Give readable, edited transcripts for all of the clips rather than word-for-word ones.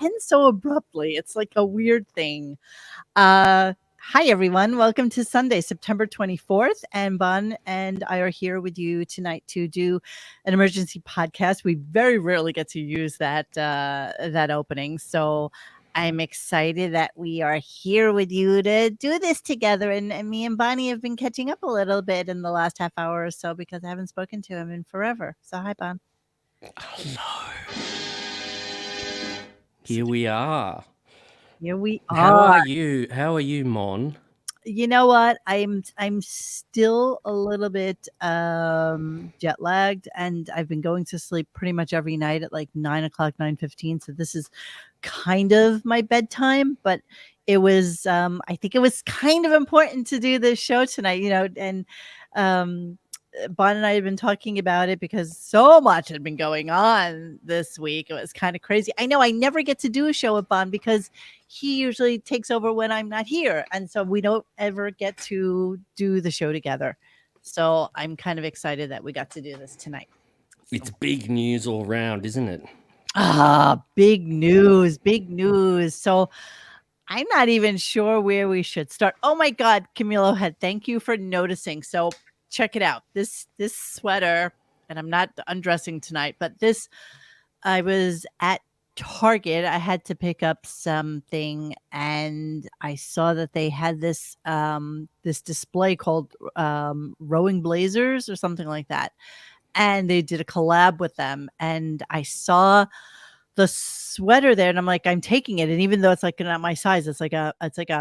ends so abruptly. It's like a weird thing. Hi, everyone. Welcome to Sunday, September 24th. And Bon and I are here with you tonight to do an emergency podcast. We very rarely get to use that opening. So I'm excited that we are here with you to do this together. And me and Bonnie have been catching up a little bit in the last half hour or so because I haven't spoken to him in forever. So hi, Bon. Hello. Here we are. Here we are. How are you? How are you, Mon? You know what? I'm still a little bit jet lagged, and I've been going to sleep pretty much every night at like 9 o'clock, 9:15. So this is kind of my bedtime, but it was I think it was kind of important to do this show tonight, and um Bon and I had been talking about it because so much had been going on this week. It was kind of crazy. I know I never get to do a show with Bon because he usually takes over when I'm not here. And so we don't ever get to do the show together. So I'm kind of excited that we got to do this tonight. It's big news all round, isn't it? Big news, big news. So I'm not even sure where we should start. Oh my God, Camilo Head, thank you for noticing. So check it out. This sweater, and I'm not undressing tonight, but I was at Target. I had to pick up something, and I saw that they had this display called Rowing Blazers or something like that, and they did a collab with them, and I saw the sweater there, and I'm like, I'm taking it. And even though it's like not my size, it's like a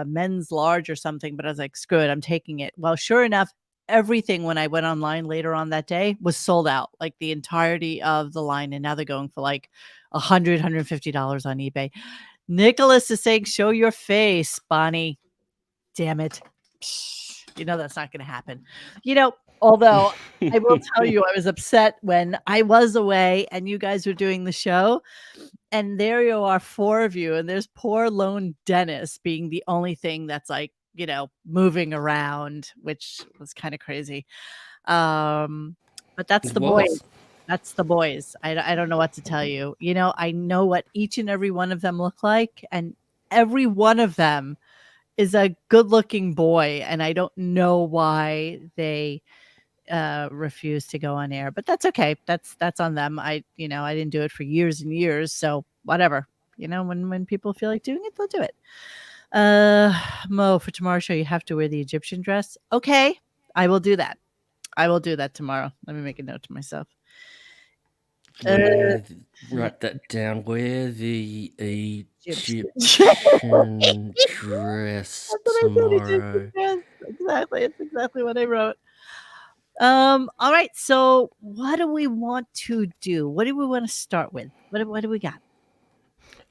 men's large or something, but I was like, screw it, I'm taking it. Well, sure enough, everything when I went online later on that day was sold out, like the entirety of the line. And now they're going for like $150 on eBay. Nicholas is saying, show your face, Bonnie. Damn it. You know that's not going to happen. Although I will tell you, I was upset when I was away and you guys were doing the show. And there you are, four of you. And there's poor lone Dennis being the only thing that's like, moving around, which was kind of crazy. But that's the boys. That's the boys. I don't know what to tell you. I know what each and every one of them look like. And every one of them is a good-looking boy, and I don't know why they refuse to go on air, but that's okay. That's on them. I didn't do it for years and years, so whatever. When people feel like doing it, they'll do it. Mo, for tomorrow's show, you have to wear the Egyptian dress. Okay, I will do that. I will do that tomorrow. Let me make a note to myself. Write that down. Wear the Egyptian dress tomorrow. Exactly. It's exactly what I wrote. All right. So what do we want to do? What do we want to start with? What do we got?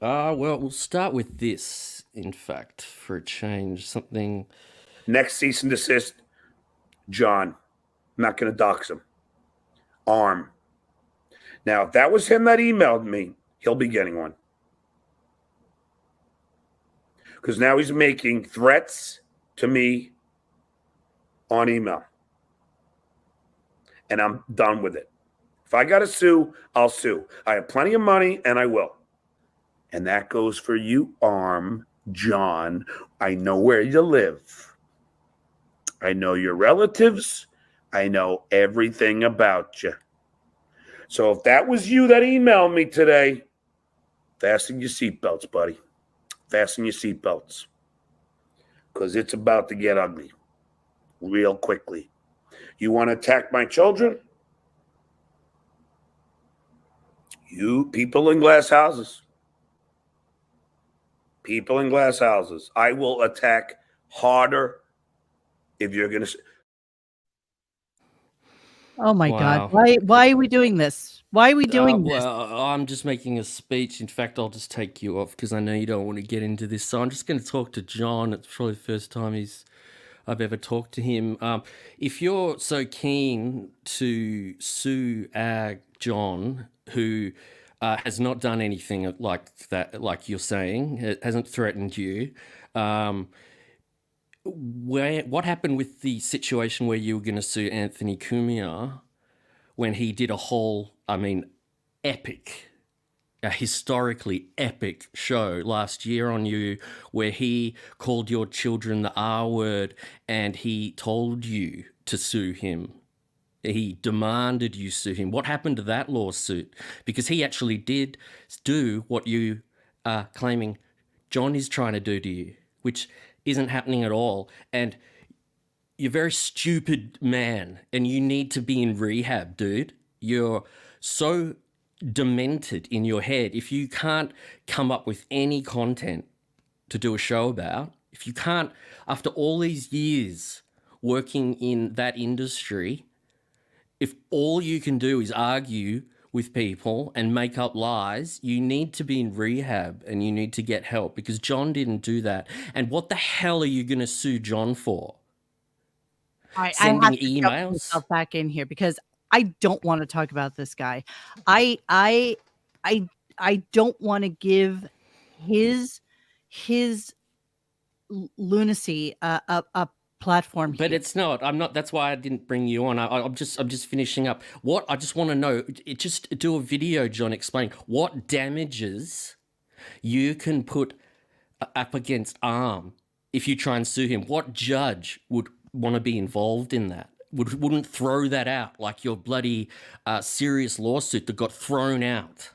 Well, we'll start with this, in fact, for a change. Something. Next cease and desist, John. I'm not going to dox him. Arm. Now, if that was him that emailed me, he'll be getting one. Because now he's making threats to me on email. And I'm done with it. If I got to sue, I'll sue. I have plenty of money, and I will. And that goes for you, Arm, John. I know where you live. I know your relatives. I know everything about you. So if that was you that emailed me today, fasten your seatbelts, buddy. Fasten your seatbelts. Because it's about to get ugly real quickly. You want to attack my children? You people in glass houses. People in glass houses. I will attack harder if you're going to. Oh my God. Why are we doing this? Why are we doing this? Well, I'm just making a speech. In fact, I'll just take you off because I know you don't want to get into this. So I'm just going to talk to John. It's probably the first time I've ever talked to him. If you're so keen to sue John, who has not done anything like that, like you're saying, it hasn't threatened you, what happened with the situation where you were going to sue Anthony Cumia when he did a whole, epic a historically epic show last year on you where he called your children the R word and he told you to sue him. He demanded you sue him. What happened to that lawsuit? Because he actually did do what you are claiming John is trying to do to you, which isn't happening at all. And you're a very stupid man and you need to be in rehab, dude. You're so demented in your head. If you can't come up with any content to do a show about, if you can't, after all these years working in that industry, if all you can do is argue with people and make up lies, you need to be in rehab and you need to get help because John didn't do that. And what the hell are you going to sue John for? Sending I have to jump emails? myself back in here because I don't want to talk about this guy. I don't want to give his lunacy a platform. But here. it's not. I'm not. That's why I didn't bring you on. I'm just finishing up. What I just want to know. Just do a video, John, explain what damages you can put up against Arm if you try and sue him. What judge would want to be involved in that? Wouldn't throw that out like your bloody serious lawsuit that got thrown out.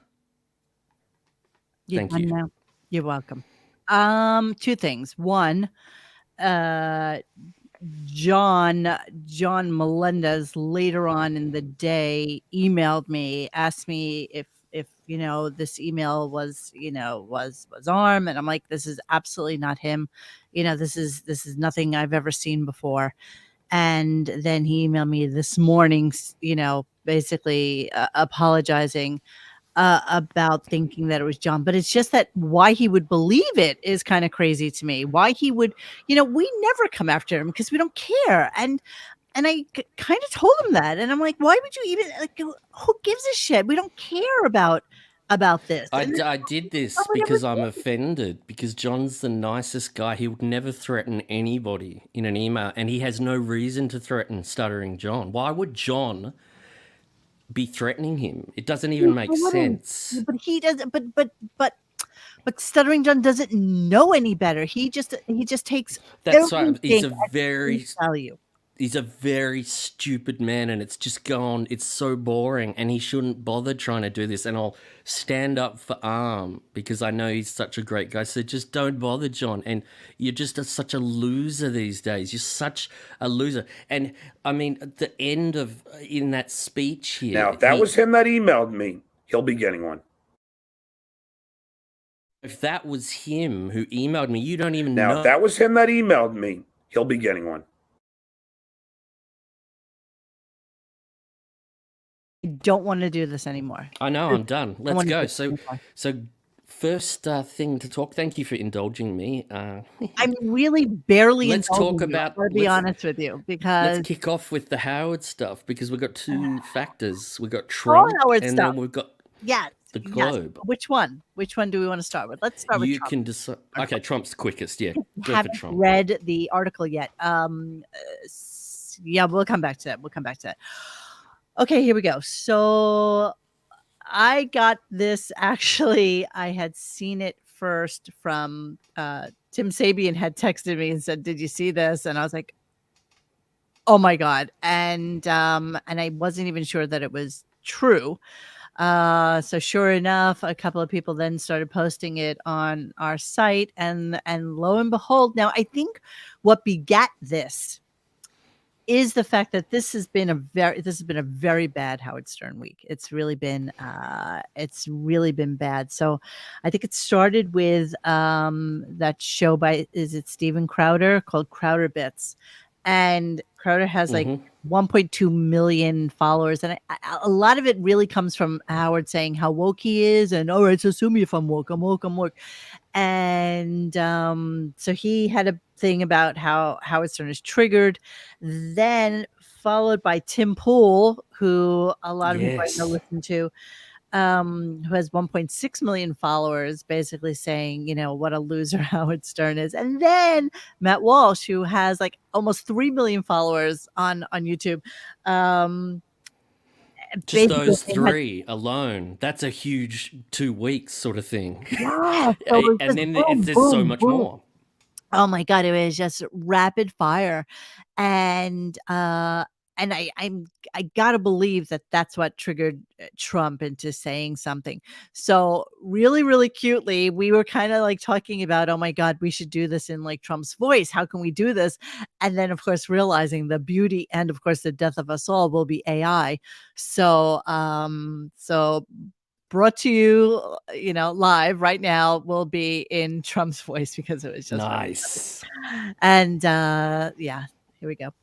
Thank you. Now. You're welcome. Two things. One, John Melendez later on in the day emailed me, asked me if this email was Arm, and I'm like, this is absolutely not him. This is nothing I've ever seen before. And then he emailed me this morning, basically apologizing about thinking that it was John. But it's just that why he would believe it is kind of crazy to me. Why he would, we never come after him because we don't care. And I kind of told him that. And I'm like, why would you even, who gives a shit? We don't care about this. I did this because I'm offended, because John's the nicest guy. He would never threaten anybody in an email, and he has no reason to threaten Stuttering John. Why would John be threatening him? It doesn't even make sense. But he doesn't. But Stuttering John doesn't know any better. He just takes. That's right. He's a very stupid man, and it's just gone. It's so boring, and he shouldn't bother trying to do this. And I'll stand up for Arm because I know he's such a great guy. So just don't bother, John. And you're just such a loser these days. You're such a loser. And I mean, at the end of in that speech here. Now, if that was him that emailed me, he'll be getting one. If that was him who emailed me, you don't even know. Now, if that was him that emailed me, he'll be getting one. I don't want to do this anymore. I know, I'm done. Let's go. So first thing to talk. Thank you for indulging me. I'm really barely. Let's talk about. I'll be honest with you, because let's kick off with the Howard stuff, because we've got two factors. We've got Trump, and then we've got the Globe. Yes. Which one? Which one do we want to start with? Let's start with Trump. You can decide. Okay, Trump's the quickest. Yeah, go for Trump. Read the article yet? Yeah, we'll come back to that. Okay, here we go. So I got this, actually, I had seen it first from Tim Sabian had texted me and said, did you see this? And I was like, oh my God. And I wasn't even sure that it was true. So sure enough, a couple of people then started posting it on our site, and lo and behold, now I think what begat this is the fact that this has been a very bad Howard Stern week. It's really been bad. So I think it started with that show by, is it Steven Crowder, called Crowder Bits, and Crowder has like 1.2 million followers, and a lot of it really comes from Howard saying how woke he is, and all right, so sue me if I'm woke. And so he had a thing about how Howard Stern is triggered, then followed by Tim Pool, who a lot of people I know listen to, who has 1.6 million followers, basically saying, what a loser Howard Stern is. And then Matt Walsh, who has like almost 3 million followers on YouTube, Just basically those they had, three alone, that's a huge 2 weeks sort of thing. yeah, so it was And just then boom, there's so boom, much boom. more. Oh my god, it was just rapid fire, and I gotta believe that that's what triggered Trump into saying something. So really, really cutely, we were kind of like talking about, oh my god, we should do this in like Trump's voice. How can we do this? And then of course realizing the beauty and of course the death of us all will be AI. So brought to you, live right now will be in Trump's voice because it was just really Nice. funny. And yeah, here we go.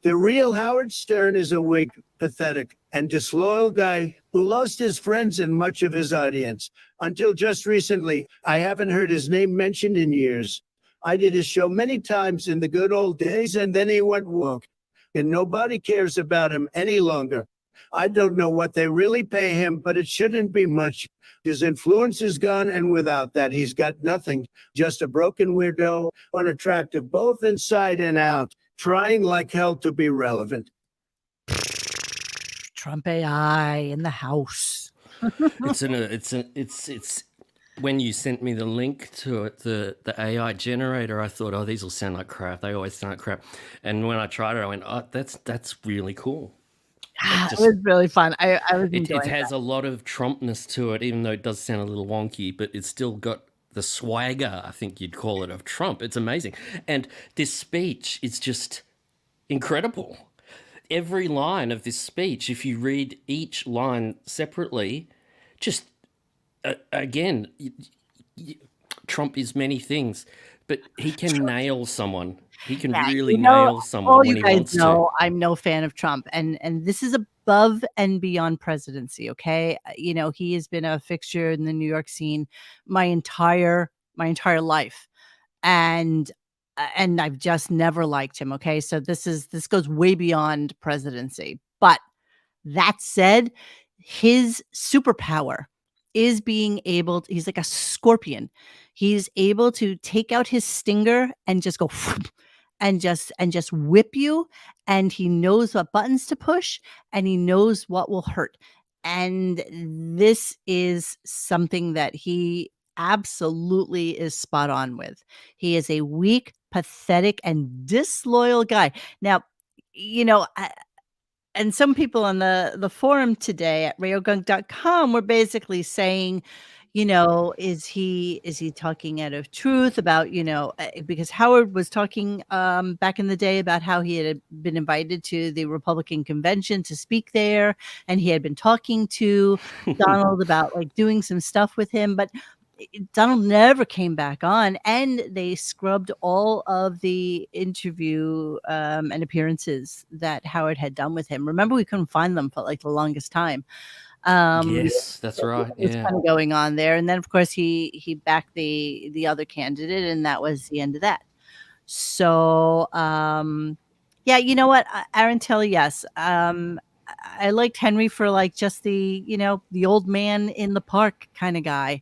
The real Howard Stern is a weak, pathetic, and disloyal guy who lost his friends and much of his audience. Until just recently, I haven't heard his name mentioned in years. I did his show many times in the good old days, and then he went woke. And nobody cares about him any longer. I don't know what they really pay him, but it shouldn't be much. His influence is gone, and without that, he's got nothing. Just a broken weirdo, unattractive both inside and out, trying like hell to be relevant. Trump AI in the house. It's when you sent me the link to it, the AI generator, I thought, oh, these will sound like crap. They always sound like crap. And when I tried it, I went, oh, that's really cool. It was really fun. I was It enjoying has a lot of Trumpness to it, even though it does sound a little wonky, but it's still got the swagger, I think you'd call it, of Trump. It's amazing. And this speech is just incredible. Every line of this speech, if you read each line separately, just again, Trump is many things, but he can nail someone. He can really nail someone when he wants to. I'm no fan of Trump, and this is above and beyond presidency. Okay, he has been a fixture in the New York scene my entire life, and I've just never liked him. Okay, so this goes way beyond presidency. But that said, his superpower is being able he's like a scorpion. He's able to take out his stinger and just go and just whip you, and he knows what buttons to push, and he knows what will hurt. And this is something that he absolutely is spot on with. He is a weak, pathetic, and disloyal guy. Now, and some people on the forum today at RadioGunk.com were basically saying, is he talking out of truth about, because Howard was talking back in the day about how he had been invited to the Republican convention to speak there, and he had been talking to Donald about like doing some stuff with him, but Donald never came back on, and they scrubbed all of the interview and appearances that Howard had done with him. Remember, we couldn't find them for like the longest time. Yes, that's right. What's kind of going on there, and then of course he backed the other candidate, and that was the end of that. So yeah, you know what, Aaron Taylor, yes. I liked Henry for like just the the old man in the park kind of guy.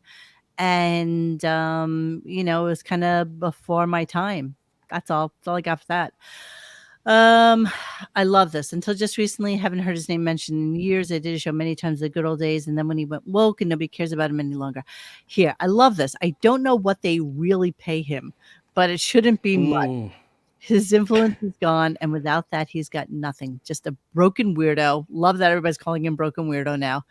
And it was kind of before my time. That's all I got for that. I love this. Until just recently, haven't heard his name mentioned in years. I did a show many times, the good old days, and then when he went woke and nobody cares about him any longer. Here, I love this. I don't know what they really pay him, but it shouldn't be much. His influence is gone, and without that, he's got nothing. Just a broken weirdo. Love that everybody's calling him broken weirdo now.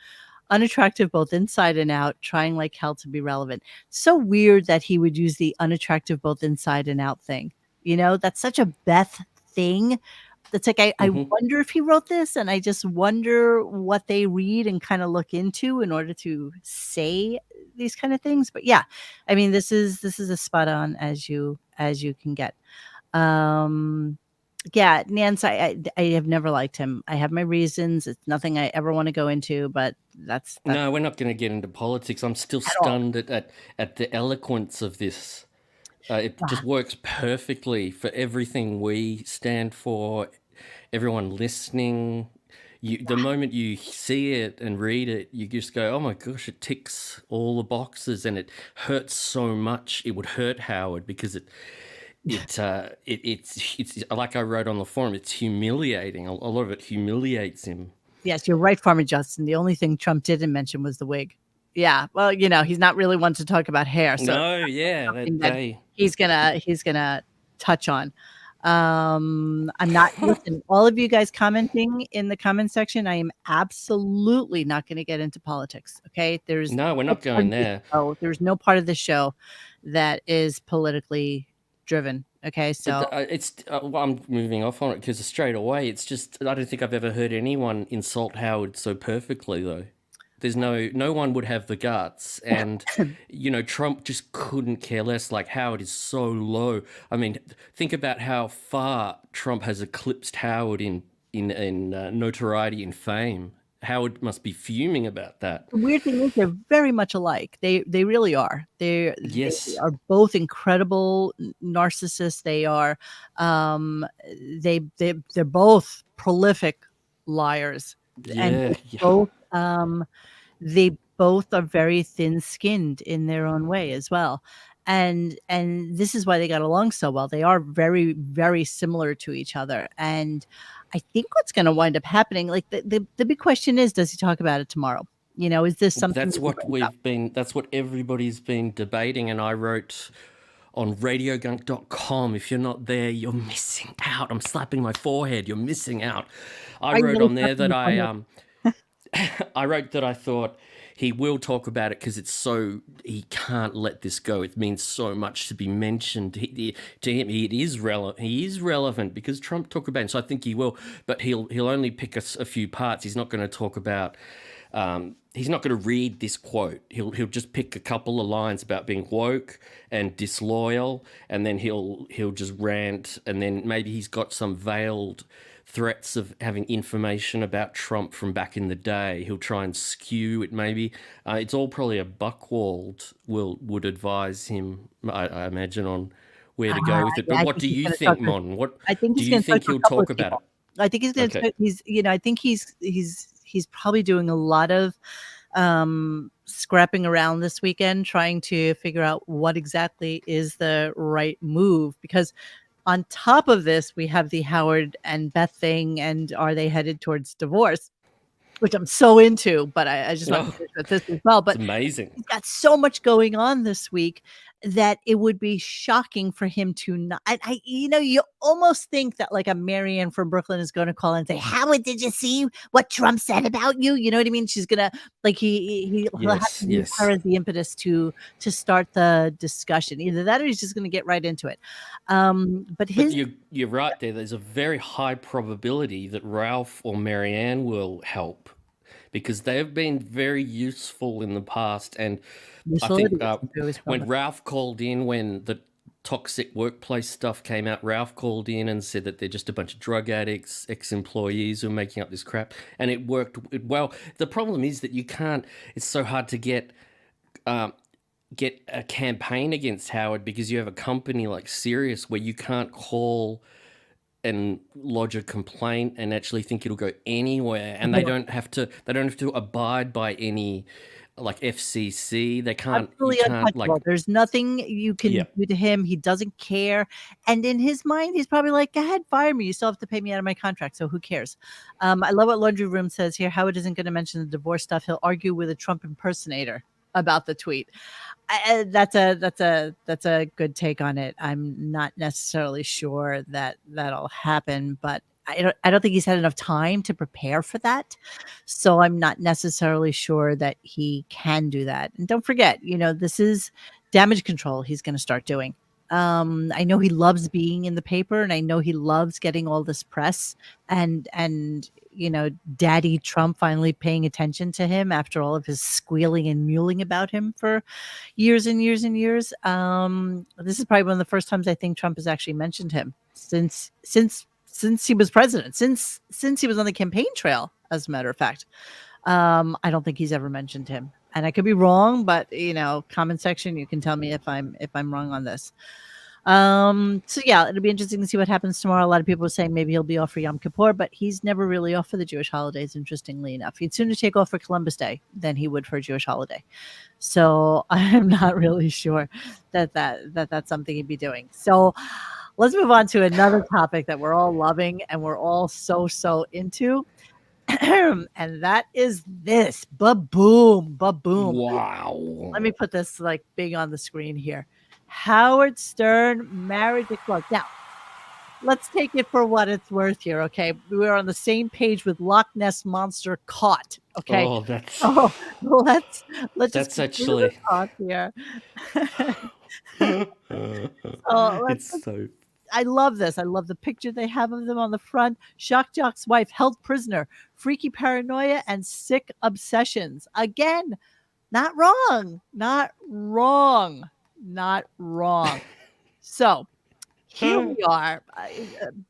Unattractive both inside and out, trying like hell to be relevant. So weird that he would use the unattractive both inside and out thing. That's such a Beth thing. That's like, I wonder if he wrote this, and I just wonder what they read and kind of look into in order to say these kind of things. But yeah, I mean, this is as spot on as you can get. Yeah, Nance, I have never liked him. I have my reasons. It's nothing I ever want to go into, but that's no, we're not going to get into politics. I'm still stunned at the eloquence of this. It just works perfectly for everything we stand for, everyone listening. The moment you see it and read it, you just go, oh my gosh, it ticks all the boxes, and it hurts so much. It would hurt Howard because it's like I wrote on the forum, it's humiliating. A lot of it humiliates him. Yes, you're right, Farmer Justin. The only thing Trump didn't mention was the wig. Yeah, well, he's not really one to talk about hair, so No, yeah, something that he's gonna touch on. I'm not listen, all of you guys commenting in the comment section, I am absolutely not going to get into politics. Okay. No, we're not going there. There's no part of the show that is politically driven. Okay. So I'm moving off on it because straight away, it's just, I don't think I've ever heard anyone insult Howard so perfectly, though. There's no one would have the guts, and Trump just couldn't care less. Like, Howard is so low. I mean, think about how far Trump has eclipsed Howard in notoriety and fame. Howard must be fuming about that. The weird thing is they're very much alike. They really are. They are both incredible narcissists. They are they're both prolific liars. Yeah, and both they both are very thin-skinned in their own way as well. And this is why they got along so well. They are very, very similar to each other. And I think what's going to wind up happening, like the big question is, does he talk about it tomorrow? Is this something that's what everybody's been debating. And I wrote on RadioGunk.com, if you're not there, you're missing out. I'm slapping my forehead. You're missing out. I wrote on there that I wrote that I thought he will talk about it because he can't let this go. It means so much to be mentioned. To him, he is relevant because Trump talked about it. So I think he will, but he'll only pick a few parts. He's not going to talk about. He's not going to read this quote. He'll just pick a couple of lines about being woke and disloyal, and then he'll just rant, and then maybe he's got some veiled threats of having information about Trump from back in the day. He'll try and skew it maybe. It's all probably a Buchwald would advise him, I imagine, on where to go with it. But what do you think, Mon? What do you think he'll talk about it? I think he's going to. I think he's probably doing a lot of scrapping around this weekend, trying to figure out what exactly is the right move. Because on top of this, we have the Howard and Beth thing, and are they headed towards divorce? Which I'm so into, but I just want to finish with this as well. But it's amazing. He's got so much going on this week that it would be shocking for him to not. You almost think that like a Marianne from Brooklyn is going to call and say, "Howard, did you see what Trump said about you?" You know what I mean? She's gonna he'll have to use her as the impetus to start the discussion. Either that, or he's just going to get right into it. But you're right there. There's a very high probability that Ralph or Marianne will help, because they have been very useful in the past. And I think when Ralph called in, when the toxic workplace stuff came out, Ralph called in and said that they're just a bunch of drug addicts, ex-employees who are making up this crap. And it worked well. The problem is that it's so hard to get a campaign against Howard, because you have a company like Sirius where you can't call and lodge a complaint and actually think it'll go anywhere, and they don't have to abide by any like FCC. They can't. There's nothing you can do to him. He doesn't care, and in his mind, he's probably like, "Go ahead, fire me. You still have to pay me out of my contract, so who cares?" I love what Laundry Room says here. Howard isn't going to mention the divorce stuff. He'll argue with a Trump impersonator about the tweet. That's a good take on it. I'm not necessarily sure that that'll happen, but I don't think he's had enough time to prepare for that. So I'm not necessarily sure that he can do that. And don't forget, this is damage control he's going to start doing. I know he loves being in the paper, and I know he loves getting all this press and Daddy Trump finally paying attention to him after all of his squealing and mewling about him for years and years and years. This is probably one of the first times I think Trump has actually mentioned him since he was president, since he was on the campaign trail, as a matter of fact. I don't think he's ever mentioned him. And I could be wrong, but comment section, you can tell me if I'm wrong on this. So yeah, it'll be interesting to see what happens tomorrow. A lot of people are saying maybe he'll be off for Yom Kippur, but he's never really off for the Jewish holidays, interestingly enough. He'd sooner take off for Columbus Day than he would for a Jewish holiday. So I'm not really sure that's something he'd be doing. So let's move on to another topic that we're all loving and we're all so into. And that is this. Ba-boom. Ba-boom. Wow. Let me put this like big on the screen here. Howard Stern married the Clark. Now, let's take it for what it's worth here, okay? We're on the same page with Loch Ness Monster caught, okay? Oh, that's Oh, let's just that's actually caught here. it's so I love this. I love the picture they have of them on the front. Shock Jock's wife held prisoner, freaky paranoia, and sick obsessions. Again, not wrong. Not wrong. Not wrong. So here we are.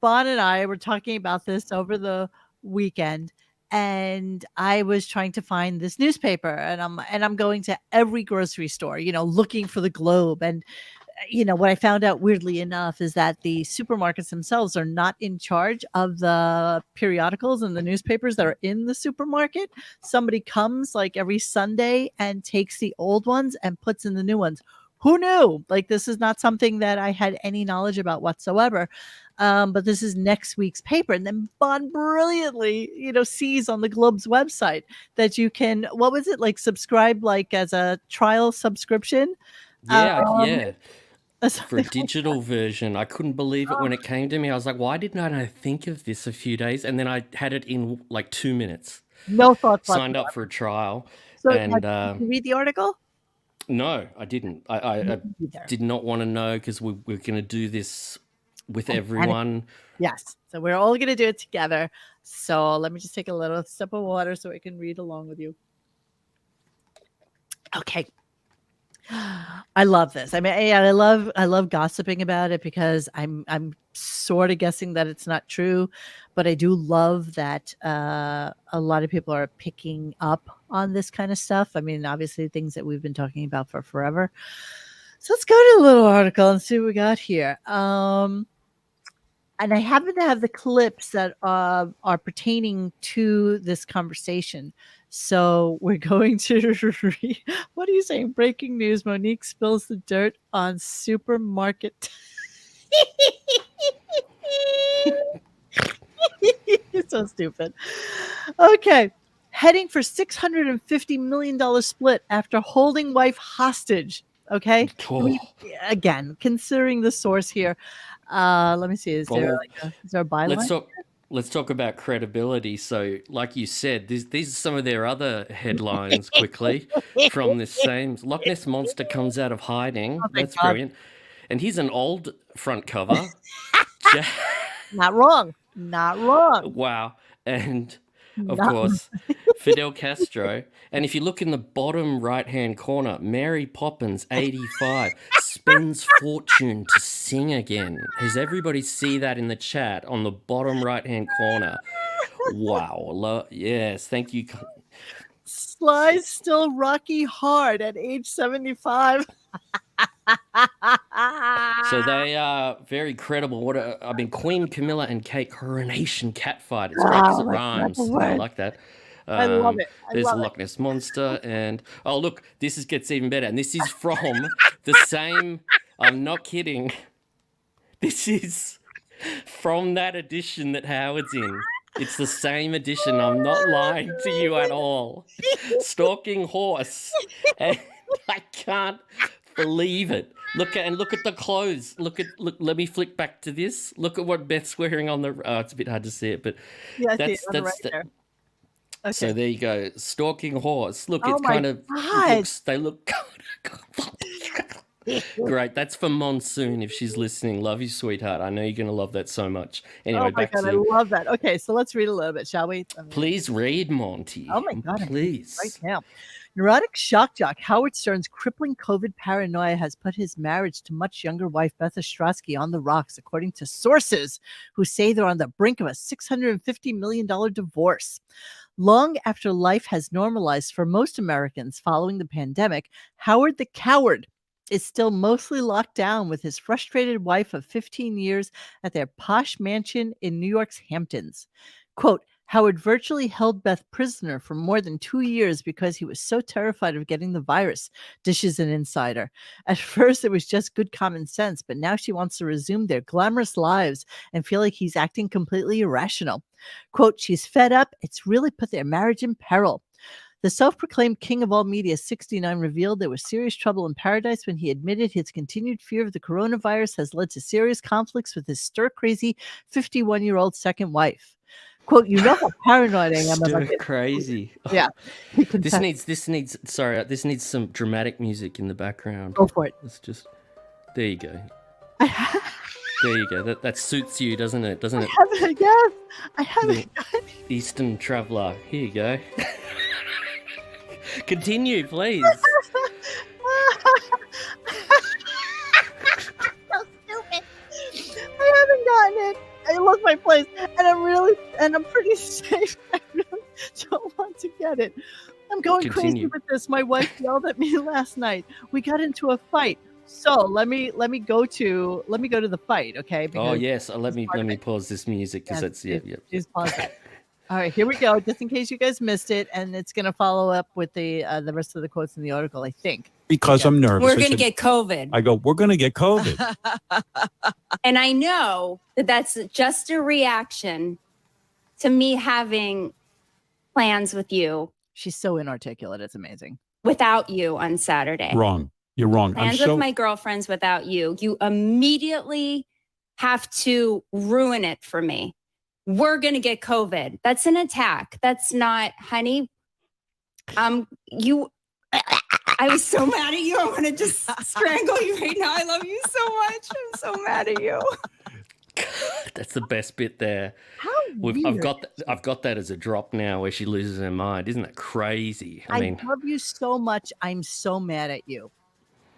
Bon and I were talking about this over the weekend, and I was trying to find this newspaper, and I'm going to every grocery store, looking for the Globe. And what I found out, weirdly enough, is that the supermarkets themselves are not in charge of the periodicals and the newspapers that are in the supermarket. Somebody comes like every Sunday and takes the old ones and puts in the new ones. Who knew? Like, this is not something that I had any knowledge about whatsoever. But this is next week's paper. And then Bon brilliantly, sees on the Globe's website that you can, what was it, like subscribe like as a trial subscription? yeah. For a digital version. I couldn't believe it when it came to me. I was like, why didn't I think of this a few days? And then I had it in like 2 minutes. No thoughts. Signed up for a trial. So and did you read the article? No, I didn't. I did not want to know because we're going to do this with everyone. Yes. So we're all going to do it together. So let me just take a little sip of water so I can read along with you. Okay. I love this. I mean, I love gossiping about it because I'm sort of guessing that it's not true, but I do love that a lot of people are picking up on this kind of stuff. I mean, obviously things that we've been talking about for forever. So let's go to the little article and see what we got here. And I happen to have the clips that are pertaining to this conversation. So we're going to read. What are you saying? Breaking news. Monique spills the dirt on supermarket. You're so stupid. Okay. Heading for $650 million split after holding wife hostage. Okay. Oh. Again, considering the source here. Let me see. Is there a byline? Let's talk about credibility. So, like you said, these are some of their other headlines quickly from this same Loch Ness Monster comes out of hiding. That's brilliant. And here's an old front cover. Not wrong. Not wrong. Wow. And of course, Fidel Castro. And if you look in the bottom right-hand corner, Mary Poppins, 85, spends fortune to sing again. Does everybody see that in the chat on the bottom right-hand corner? Wow. Yes, thank you. Sly's still rocky hard at age 75. So they are very credible. Queen Camilla and Kate coronation catfight. It's great because it rhymes. I like that. I love it. There's the Loch Ness Monster, and oh look, this gets even better. And this is from the same. I'm not kidding. This is from that edition that Howard's in. It's the same edition. I'm not lying to you at all. Stalking horse, and I can't believe it. Look at the clothes. Look. Let me flick back to this. Look at what Beth's wearing on the. It's a bit hard to see it, but yeah, that's there. Okay. So there you go. Stalking horse. Look, it's kind of they look great. That's for Monsoon if she's listening. Love you, sweetheart. I know you're going to love that so much. Anyway, back to I love that. Okay, so let's read a little bit, shall we? Please read, Monty. Oh my God, please. Right now. Neurotic shock jock Howard Stern's crippling COVID paranoia has put his marriage to much younger wife Beth Stern on the rocks, according to sources who say they're on the brink of a $650 million divorce. Long after life has normalized for most Americans following the pandemic, Howard the Coward is still mostly locked down with his frustrated wife of 15 years at their posh mansion in New York's Hamptons. Quote, Howard virtually held Beth prisoner for more than 2 years because he was so terrified of getting the virus, dishes an insider. At first, it was just good common sense, but now she wants to resume their glamorous lives and feel like he's acting completely irrational. Quote, she's fed up. It's really put their marriage in peril. The self-proclaimed king of all media, 69, revealed there was serious trouble in paradise when he admitted his continued fear of the coronavirus has led to serious conflicts with his stir-crazy 51-year-old second wife. Quote, you know how paranoid I am about this. Crazy. Yeah. This needs some dramatic music in the background. Go for it. It's just, there you go. There you go. That suits you, doesn't it? Doesn't it? Yes, I haven't. Eastern Traveller. Here you go. Continue, please. So stupid. I haven't gotten it. I lost my place, and I'm pretty safe. I really don't want to get it. I'm going crazy with this. My wife yelled at me last night. We got into a fight. So let me go to the fight, okay? Because yes, let me pause this music because that's Just pause it. All right, here we go. Just in case you guys missed it, and it's going to follow up with the rest of the quotes in the article, I think. Because I'm nervous. We're going to get COVID. I go, we're going to get COVID. And I know that that's just a reaction to me having plans with you. She's so inarticulate. It's amazing. Without you on Saturday. Wrong. You're wrong. Plans with my girlfriends without you. You immediately have to ruin it for me. We're going to get COVID. That's an attack. That's not, honey. I was so mad at you. I want to just strangle you right now. I love you so much. I'm so mad at you. That's the best bit there. How weird. I've got that as a drop now where she loses her mind. Isn't that crazy? I love you so much. I'm so mad at you.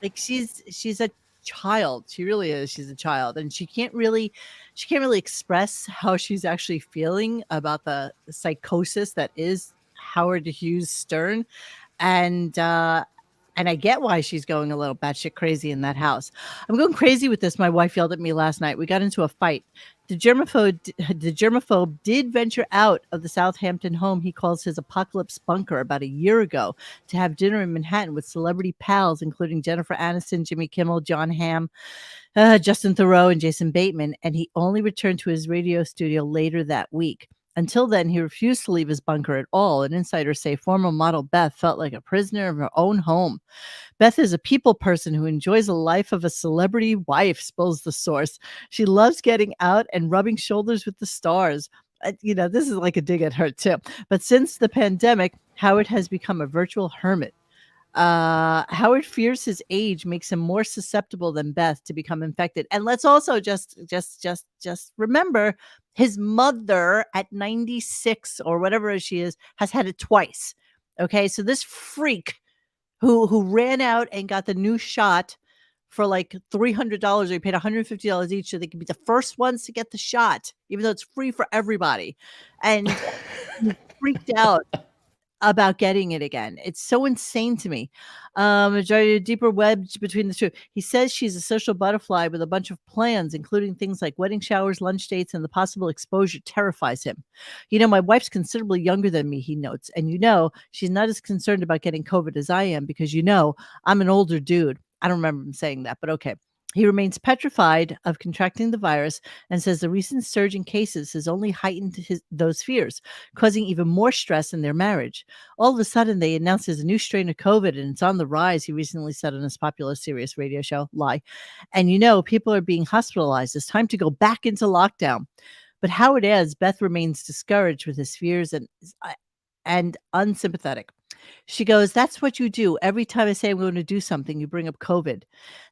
Like she's a child. She really is. She's a child, and she can't really express how she's actually feeling about the psychosis that is Howard Hughes Stern, and I get why she's going a little batshit crazy in that house. I'm going crazy with this. My wife yelled at me last night. We got into a fight. The germaphobe did venture out of the Southampton home he calls his apocalypse bunker about a year ago to have dinner in Manhattan with celebrity pals, including Jennifer Aniston, Jimmy Kimmel, John Hamm, Justin Theroux, and Jason Bateman. And he only returned to his radio studio later that week. Until then, he refused to leave his bunker at all, and insiders say former model Beth felt like a prisoner of her own home. Beth is a people person who enjoys a life of a celebrity wife, spills the source. She loves getting out and rubbing shoulders with the stars. This is like a dig at her, too. But since the pandemic, Howard has become a virtual hermit. Howard fears his age makes him more susceptible than Beth to become infected. And let's also just remember his mother at 96 or whatever she is has had it twice. Okay, so this freak who ran out and got the new shot for like $300, or he paid $150 each so they could be the first ones to get the shot, even though it's free for everybody, and he freaked out about getting it again. It's so insane to me. A deeper wedge between the two. He says she's a social butterfly with a bunch of plans, including things like wedding showers, lunch dates, and the possible exposure terrifies him. My wife's considerably younger than me, he notes, and she's not as concerned about getting COVID as I am because I'm an older dude. I don't remember him saying that, but okay. He remains petrified of contracting the virus and says the recent surge in cases has only heightened those fears, causing even more stress in their marriage. All of a sudden, they announced there's a new strain of COVID and it's on the rise, he recently said on his popular Sirius radio show, Lie. And people are being hospitalized. It's time to go back into lockdown. But Howard adds Beth remains discouraged with his fears and unsympathetic. She goes, that's what you do. Every time I say I'm going to do something, you bring up COVID.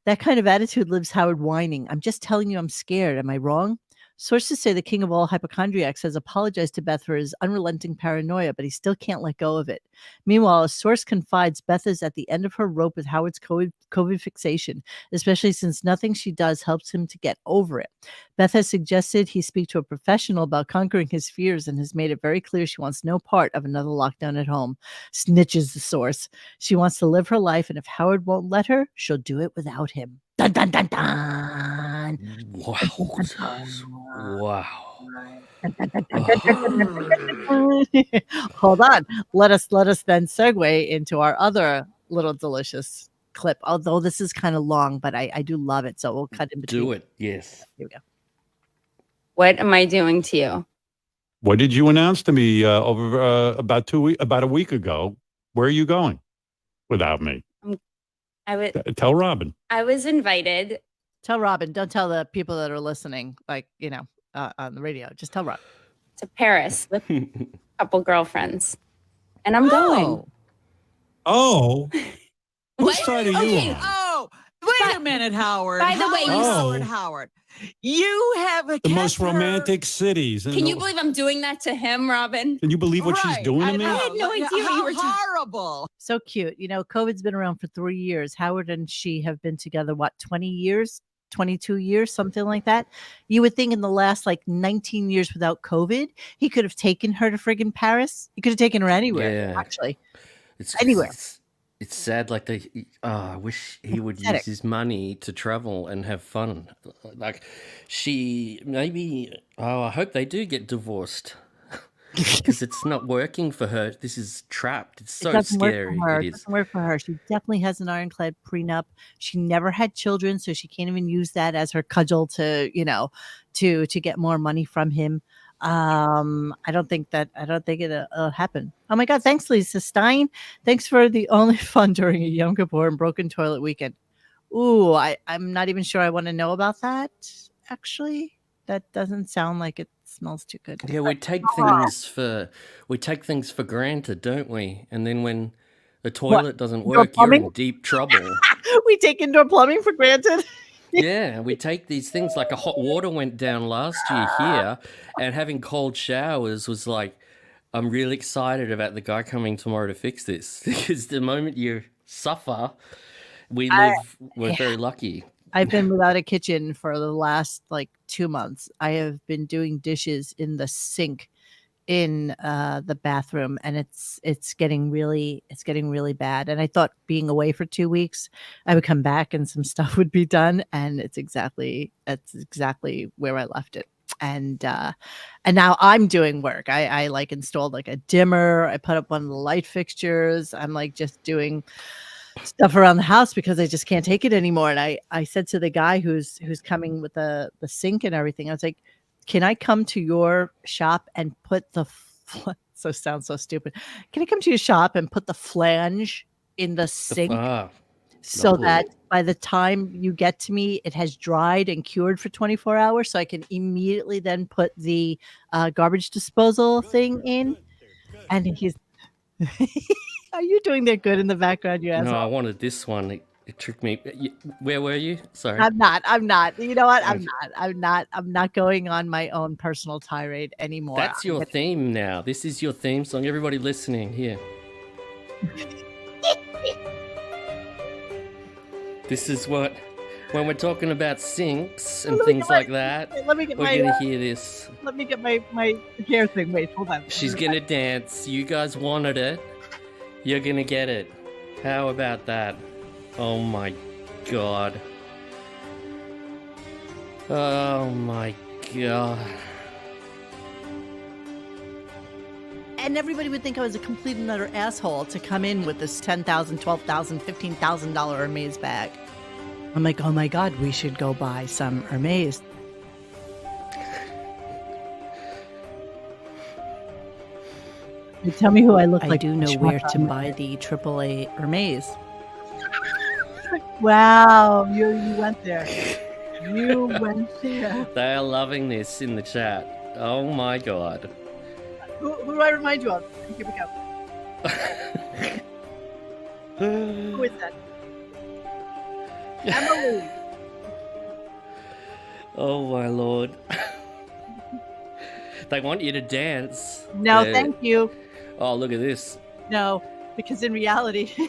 That kind of attitude leaves Howard whining. I'm just telling you I'm scared. Am I wrong? Sources say the king of all hypochondriacs has apologized to Beth for his unrelenting paranoia, but he still can't let go of it. Meanwhile, a source confides Beth is at the end of her rope with Howard's COVID fixation, especially since nothing she does helps him to get over it. Beth has suggested he speak to a professional about conquering his fears and has made it very clear she wants no part of another lockdown at home. Snitches the source. She wants to live her life, and if Howard won't let her, she'll do it without him. Dun, dun, dun, dun. Wow. Wow. Hold on. Let us then segue into our other little delicious clip. Although this is kind of long, but I do love it. So we'll cut in between. Do it. Yes. Here we go. What am I doing to you? What did you announce to me over about a week ago? Where are you going without me? Tell Robin. I was invited. Tell Robin. Don't tell the people that are listening, on the radio. Just tell Robin. To Paris with a couple girlfriends. And I'm going. Oh. What? Whose side are you on? Oh, wait a minute, Howard. By the way, Howard. You have a The most romantic cities. Can you believe I'm doing that to him, Robin? Can you believe what she's doing to me? I had no idea what you were talking. horrible. So cute. COVID's been around for 3 years. Howard and she have been together, 20 years? 22 years, something like that. You would think in the last 19 years without COVID, he could have taken her to friggin' Paris. He could have taken her anywhere, actually. Anywhere. It's sad. I wish he would use his money to travel and have fun. I hope they do get divorced. Because it's not working for her. This is trapped. It's so scary. It doesn't work for her. She definitely has an ironclad prenup. She never had children, so she can't even use that as her cudgel to get more money from him. I don't think it'll happen. Oh my God! Thanks, Lisa Stein. Thanks for the only fun during a Yom Kippur and broken toilet weekend. Ooh, I'm not even sure I want to know about that. Actually, that doesn't sound like it smells too good. Yeah, we take things for granted, don't we? And then when the toilet doesn't work, you're in deep trouble. We take indoor plumbing for granted. Yeah, we take these things like a hot water went down last year here, and having cold showers was I'm really excited about the guy coming tomorrow to fix this, because the moment you suffer, we're very lucky. I've been without a kitchen for the last 2 months. I have been doing dishes in the sink in the bathroom, and it's getting really bad. And I thought being away for 2 weeks, I would come back and some stuff would be done, and that's exactly where I left it. And now I'm doing work. I installed a dimmer. I put up one of the light fixtures. I'm just doing stuff around the house because I just can't take it anymore. And I said to the guy who's coming with the sink and everything, I was like, can I come to your shop and put sounds so stupid. Can I come to your shop and put the flange in the sink so that by the time you get to me, it has dried and cured for 24 hours, so I can immediately then put the garbage disposal thing in? And he's are you doing that good in the background, you asshole? No, I wanted this one. It tricked me. Where were you? Sorry. I'm not. You know what? I'm not going on my own personal tirade anymore. That's your theme now. This is your theme song. Everybody listening here. This is when we're talking about sinks and things like that, we're going to hear this. Let me get my hair thing. Wait, hold on. She's going to dance. You guys wanted it. You're going to get it. How about that? Oh my God. Oh my God. And everybody would think I was a complete and utter asshole to come in with this $10,000, $12,000, $15,000 Hermes bag. I'm like, oh my God, we should go buy some Hermes. You tell me who I look like. I do know where to buy the AAA Hermes. Wow, you went there. You went there. They are loving this in the chat. Oh my God. Who do I remind you of? Here we go. Who is that? Emily. Oh my Lord. They want you to dance. No, thank you. Oh, look at this. No, because in reality,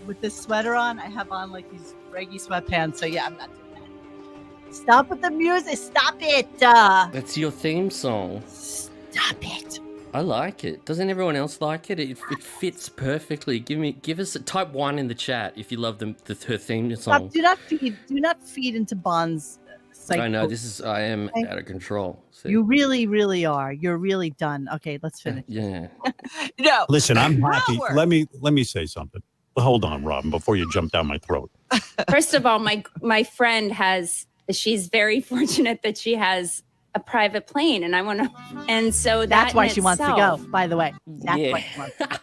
with this sweater on, I have on these reggae sweatpants. So yeah, I'm not doing that. Stop with the music. Stop it. That's your theme song. Stop it. I like it. Doesn't everyone else like it? It fits perfectly. Give us a type 1 in the chat if you love her theme song. Stop. Do not feed into Bond's I know psycho. I am Okay? out of control. See? You really, really are. You're really done. Okay, let's finish. Yeah. No. Listen, I'm happy. Howard. Let me say something. Hold on, Robin, before you jump down my throat. First of all, my friend she's very fortunate that she has a private plane, and and so That's that why in she wants to go, itself by the way. That's Yeah. why she wants to go.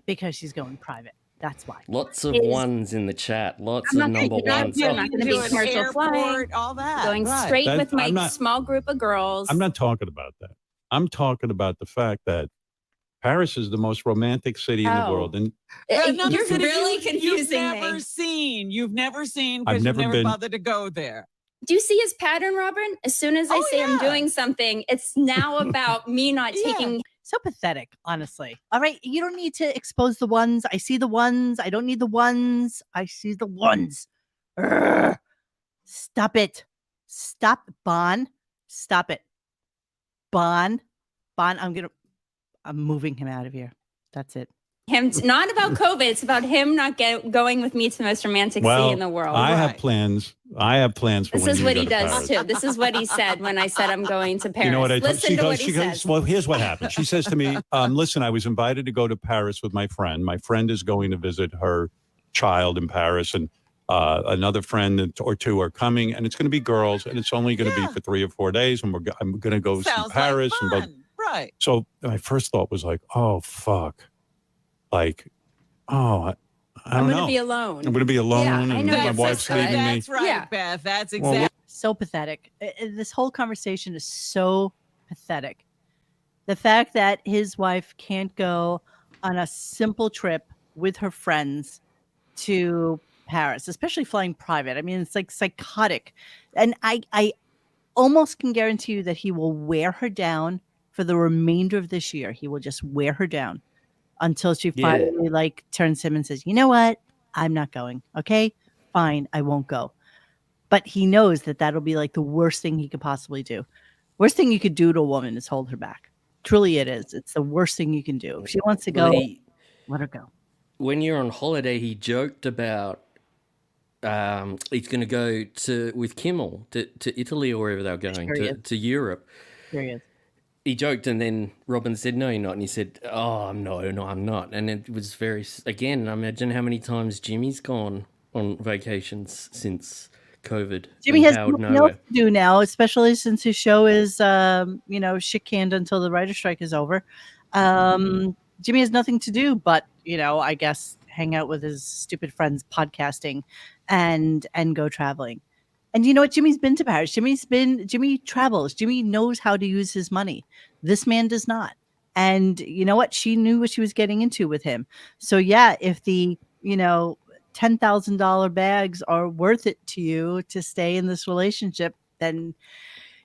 Because she's going private. That's why. Lots of is- ones in the chat. Lots I'm of not number gonna- ones. I'm not gonna be to an commercial flying. airport, all that. going right. straight That- with my I'm not- small group of girls. I'm not talking about that. I'm talking about the fact that Paris is the most romantic city in the Oh. world. And Another You're city really confusing You've never me. seen. You've never seen I've because you've never never been- bothered to go there. Do you see his pattern, Robin? As soon as I Oh, say I'm yeah. doing something, it's now about me not Yeah. taking. So pathetic, honestly. All right, you don't need to expose the ones. I see the ones. I don't need the ones. I see the ones. Urgh. Stop it. Stop, Bon. Stop it. Bon. I'm moving him out of here. That's it. Not about COVID. It's about him not going with me to the most romantic well, city in the world. I have Right. plans. I have plans for This when is you what go he to does Paris. too. This is what he said when I said I'm going to Paris. You know what I Listen to what he says. well, here's what happened. She says to me, listen, I was invited to go to Paris with my friend. My friend is going to visit her child in Paris, and another friend or two are coming, and it's going to be girls, and it's only going to Yeah. be for 3 or 4 days, and I'm going to go Sounds see Paris. like fun. Right. So my first thought was like, oh, fuck. Like, I I'm don't going to know. be alone. I'm going to be alone, Yeah, I and know my it's wife's so sad. leaving me. That's right, Yeah. Beth. That's Well, exactly. So pathetic. This whole conversation is so pathetic. The fact that his wife can't go on a simple trip with her friends to Paris, especially flying private. I mean, it's like psychotic. And I almost can guarantee you that he will wear her down for the remainder of this year. He will just wear her down until she Yeah. finally like turns him and says, you know what? I'm not going. Okay, fine. I won't go. But he knows that that'll be like the worst thing he could possibly do. Worst thing you could do to a woman is hold her back. Truly it is. It's the worst thing you can do. If she wants to go, Well, let her go. when you're on holiday, he joked about he's going to go with Kimmel to Italy or wherever they were going, Sure he is. to Europe. Period. He joked, and then Robin said, "No, you're not." And he said, "Oh, no, I'm not." And it was again, I imagine how many times Jimmy's gone on vacations since COVID. Jimmy and has Howard nothing else nowhere. to do now, especially since his show is, shit canned until the writer's strike is over. Jimmy has nothing to do but, I guess hang out with his stupid friends podcasting and go traveling. And you know what? Jimmy's been to Paris. Jimmy travels. Jimmy knows how to use his money. This man does not. And you know what? She knew what she was getting into with him. So yeah, if the, $10,000 bags are worth it to you to stay in this relationship, then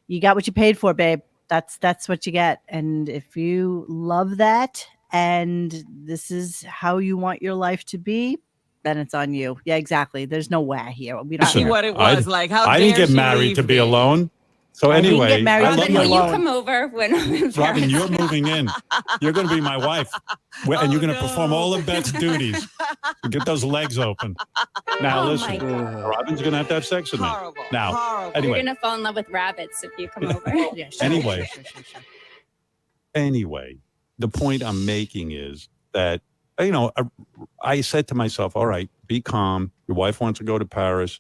you got what you paid for, babe. That's what you get. And if you love that and this is how you want your life to be, then it's on you. Yeah, exactly. There's no way here. We don't See Listen, what it was like. How I didn't dare get she married leave to be me? alone. So I didn't get anyway, married I to love be my Robin, will alone. you come over when I'm in Paris? Robin, you're moving in. You're going to be my wife. And you're going to Oh, perform no. all of Beth's duties. Get those legs open. Now, Oh, listen, my God. Robin's going to have sex with me. Horrible. Now, Horrible. anyway. You're going to fall in love with rabbits if you come over. Yeah, sure, Anyway. sure. Anyway, the point I'm making is that, I said to myself, all right, be calm. Your wife wants to go to Paris.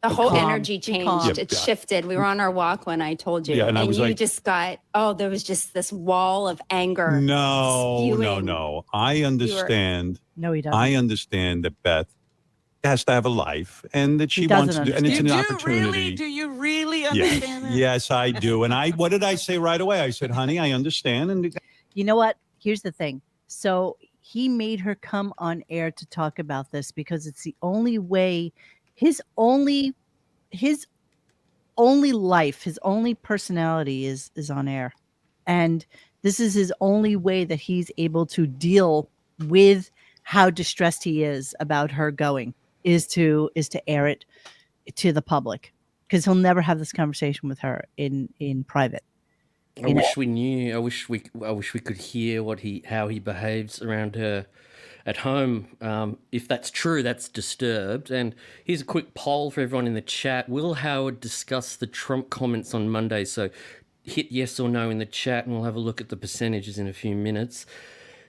The whole calm. energy Be calm. changed. Yeah, It yeah. shifted. We were on our walk when I told you. Yeah, and I was you like- just got, there was just this wall of anger. No. spewing. I understand. No, he doesn't. I understand that Beth has to have a life and that she He wants to doesn't do, and it's You an do opportunity. really? Do you really Yes, understand that? yes, I do. And what did I say right away? I said, honey, I understand. And You know what? Here's the thing. So he made her come on air to talk about this because it's the only way, his only life, his only personality is on air. And this is his only way that he's able to deal with how distressed he is about her going is to air it to the public, because he'll never have this conversation with her in private. I wish we knew. I wish we could hear how he behaves around her. at home, if that's true, that's disturbed. And here's a quick poll for everyone in the chat. Will Howard discuss the Trump comments on Monday? So hit yes or no in the chat, and we'll have a look at the percentages in a few minutes.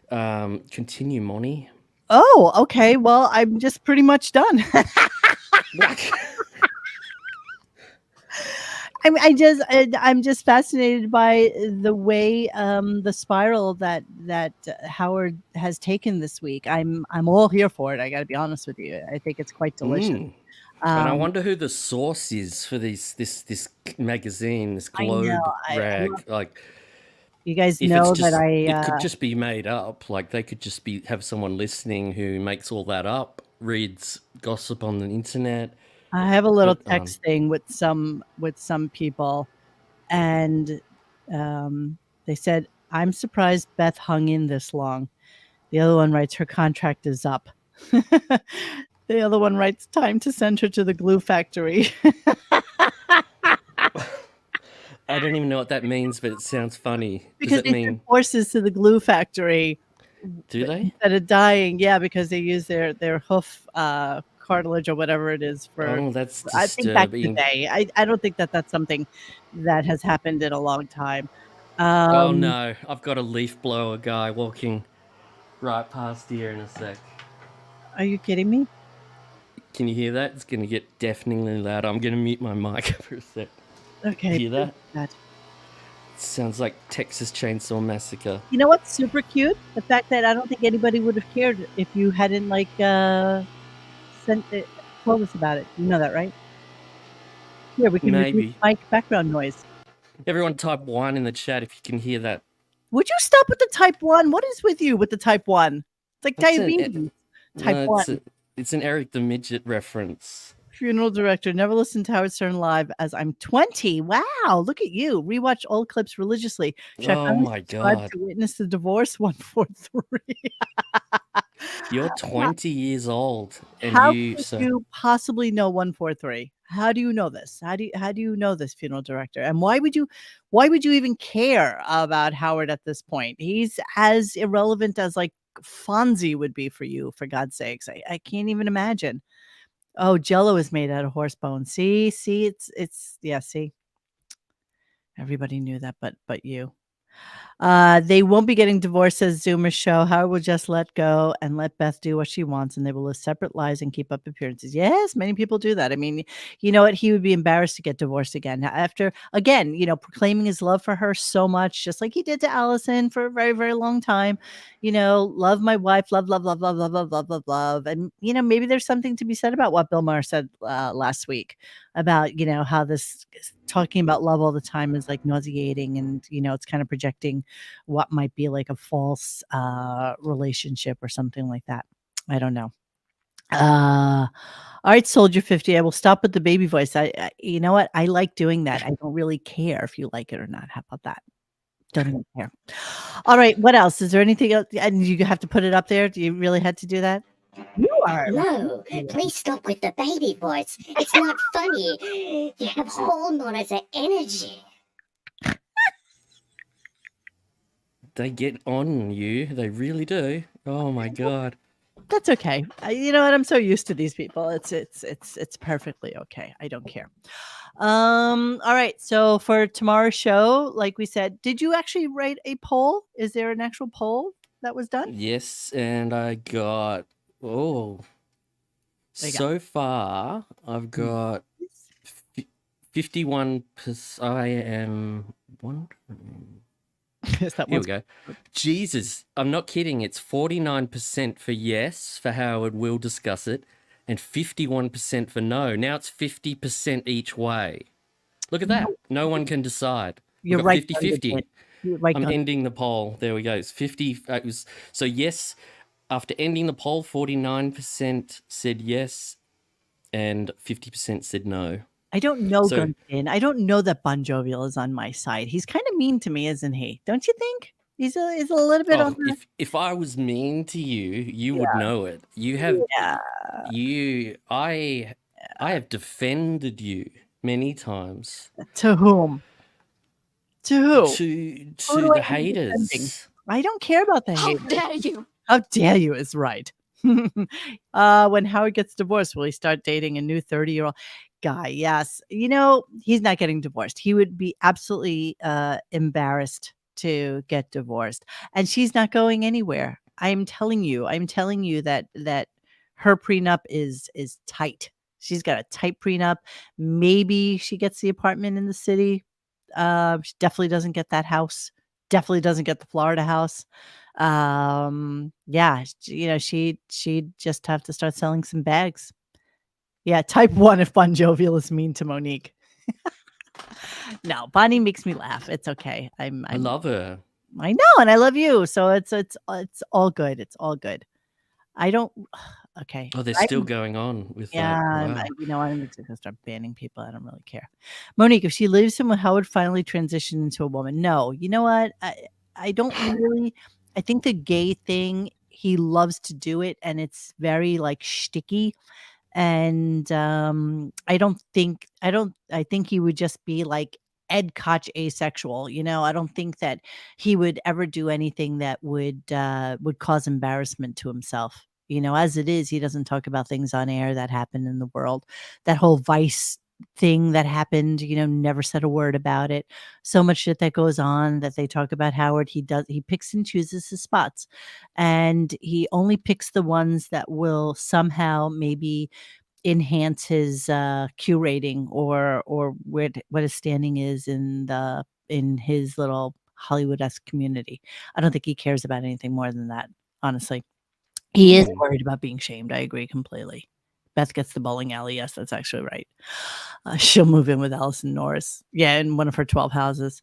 Continue, Moni. Oh, okay. Well, I'm just pretty much done. I'm just fascinated by the way the spiral that Howard has taken this week. I'm all here for it. I got to be honest with you. I think it's quite delicious. And I wonder who the source is for this magazine, this Globe rag. Like, you guys if know it's just, that it could just be made up. Like, they could just have someone listening who makes all that up, reads gossip on the internet. I have a little text thing with some people, and they said, "I'm surprised Beth hung in this long." The other one writes, "Her contract is up." The other one writes, "Time to send her to the glue factory." I don't even know what that means, but it sounds funny. Because they send horses to the glue factory. Do they? Instead of dying, yeah, because they use their hoof cartilage or whatever it is for. Oh, that's disturbing. I think back in the day. I don't think that's something that has happened in a long time. Oh no, I've got a leaf blower guy walking right past here in a sec. Are you kidding me? Can you hear that? It's going to get deafeningly loud. I'm going to mute my mic for a sec. Okay. Hear that? It sounds like Texas Chainsaw Massacre. You know what's super cute? The fact that I don't think anybody would have cared if you hadn't told us about it. You know that, right? Here, we can reduce mic background noise. Everyone type 1 in the chat if you can hear that. Would you stop with the type 1? What is with you with the type 1? It's like diabetes. Type 1. It's an Eric the Midget reference. Funeral director. Never listened to Howard Stern live as I'm 20. Wow, look at you. Rewatch old clips religiously. Oh my God. To witness the divorce 143. You're 20 years old. And How could you possibly know 143? How do you know this? How do you know this, funeral director? And why would you even care about Howard at this point? He's as irrelevant as like Fonzie would be for you, for God's sakes. I can't even imagine. Oh, Jello is made out of horse bones. See, it's see. Everybody knew that, but you. They won't be getting divorced, says Zoomer's show. Howard will just let go and let Beth do what she wants, and they will live separate lives and keep up appearances. Yes, many people do that. I mean, you know what? He would be embarrassed to get divorced again after, again, proclaiming his love for her so much, just like he did to Allison for a very, very long time. Love my wife, love, love, love, love, love, love, love, love, love. And, maybe there's something to be said about what Bill Maher said last week about, how this talking about love all the time is like nauseating, and, it's kind of projecting what might be like a false relationship or something like that. I don't know. All right, Soldier 50. I will stop with the baby voice. You know what? I like doing that. I don't really care if you like it or not. How about that? Don't even care. All right. What else? Is there anything else? And you have to put it up there. Do you really had to do that? You are. No, please stop with the baby voice. It's not funny. You have whole monitor energy. They get on you. They really do. Oh my God. That's okay. You know what? I'm so used to these people. It's perfectly okay. I don't care. All right. So for tomorrow's show, like we said, did you actually write a poll? Is there an actual poll that was done? Yes, and I got so far I've got 51%. I am wondering. Here we go. Jesus, I'm not kidding. It's 49% for yes, for Howard will discuss it, and 51% for no. Now it's 50% each way. Look at that. No one can decide. You're right. 50-50. I'm ending the poll. There we go. It's 50. So yes, after ending the poll, 49% said yes, and 50% said no. I don't know Gunkin. I don't know that Bon Jovial is on my side. He's kind of mean to me, isn't he? Don't you think? He's a little bit on the... If I was mean to you, you would know it. You have I have defended you many times. To whom? To who? To the haters. I don't care about the haters. How dare you? How dare you is right. When Howard gets divorced, will he start dating a new 30-year-old guy? Yes. He's not getting divorced. He would be absolutely embarrassed to get divorced. And she's not going anywhere. I'm telling you that her prenup is tight. She's got a tight prenup. Maybe she gets the apartment in the city. She definitely doesn't get that house. Definitely doesn't get the Florida house. Yeah, she'd just have to start selling some bags. Yeah, type 1 if Bon Jovial is mean to Monique. No, Bonnie makes me laugh. It's okay. I love her. I know, and I love you. So it's all good. It's all good. I don't. Okay. Oh, they're still going on with Yeah, that. Wow. I'm just gonna start banning people. I don't really care. Monique, if she leaves him, how would finally transition into a woman? No, you know what? I don't really. I think the gay thing, he loves to do it, and it's very like shticky. And I think he would just be like Ed Koch asexual. I don't think that he would ever do anything that would cause embarrassment to himself. As it is, he doesn't talk about things on air that happen in the world. That whole Vice thing that happened, never said a word about it. So much shit that goes on that they talk about Howard. He picks and chooses his spots, and he only picks the ones that will somehow maybe enhance his Q rating or what his standing is in his little Hollywood-esque community. I don't think he cares about anything more than that, honestly. He is worried about being shamed. I agree completely. Beth gets the bowling alley. Yes, that's actually right. She'll move in with Allison Norris. Yeah, in one of her 12 houses.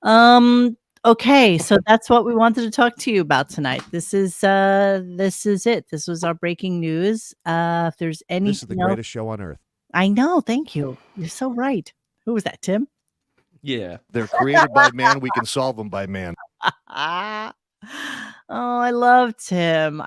Okay, so that's what we wanted to talk to you about tonight. This is it. This was our breaking news. If there's anything This is the greatest show on earth. I know. Thank you. You're so right. Who was that, Tim? Yeah. They're created by man. We can solve them by man. Oh, I loved him.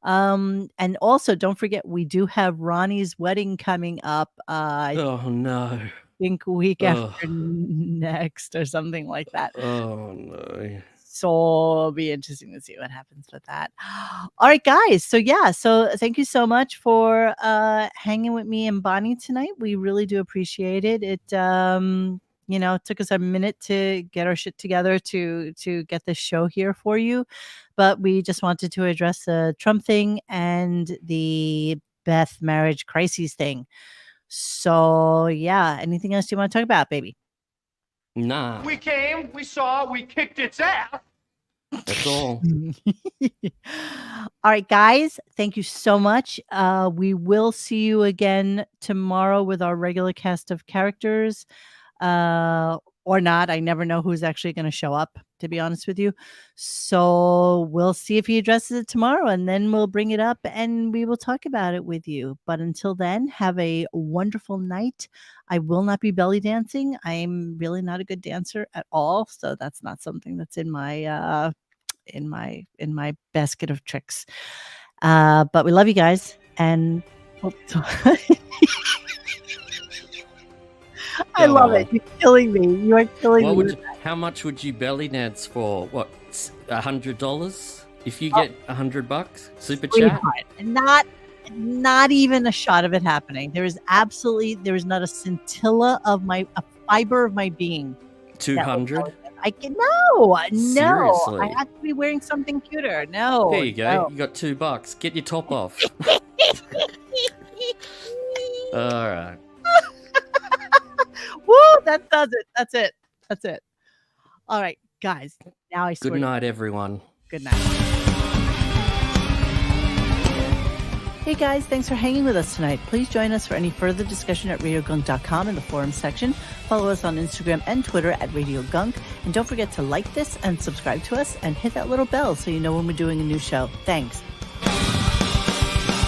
And also don't forget, we do have Ronnie's wedding coming up. Oh no. Think week after next or something like that. Oh no. So it'll be interesting to see what happens with that. All right, guys. So thank you so much for hanging with me and Bonnie tonight. We really do appreciate it. It it took us a minute to get our shit together to get this show here for you, but we just wanted to address the Trump thing and the Beth marriage crises thing. So yeah, anything else you want to talk about, baby? Nah. We came, we saw, we kicked its ass. That's all. All right, guys. Thank you so much. We will see you again tomorrow with our regular cast of characters. Or not. I never know who's actually going to show up, to be honest with you. So we'll see if he addresses it tomorrow, and then we'll bring it up and we will talk about it with you. But until then, have a wonderful night. I will not be belly dancing. I'm really not a good dancer at all. So that's not something that's in my basket of tricks. But we love you guys. And I love it. You're killing me. You are killing me. How much would you belly dance for? What, $100? If you get $100, super chat? Not even a shot of it happening. There is not a scintilla of a fiber of my being. 200? No. Seriously? I have to be wearing something cuter. No. There you go. No. You got $2. Get your top off. All right. Woo, that does it. That's it. All right, guys. Now I swear. Good night, everyone. Good night. Hey guys, thanks for hanging with us tonight. Please join us for any further discussion at RadioGunk.com in the forum section. Follow us on Instagram and Twitter at RadioGunk. And don't forget to like this and subscribe to us and hit that little bell so you know when we're doing a new show. Thanks.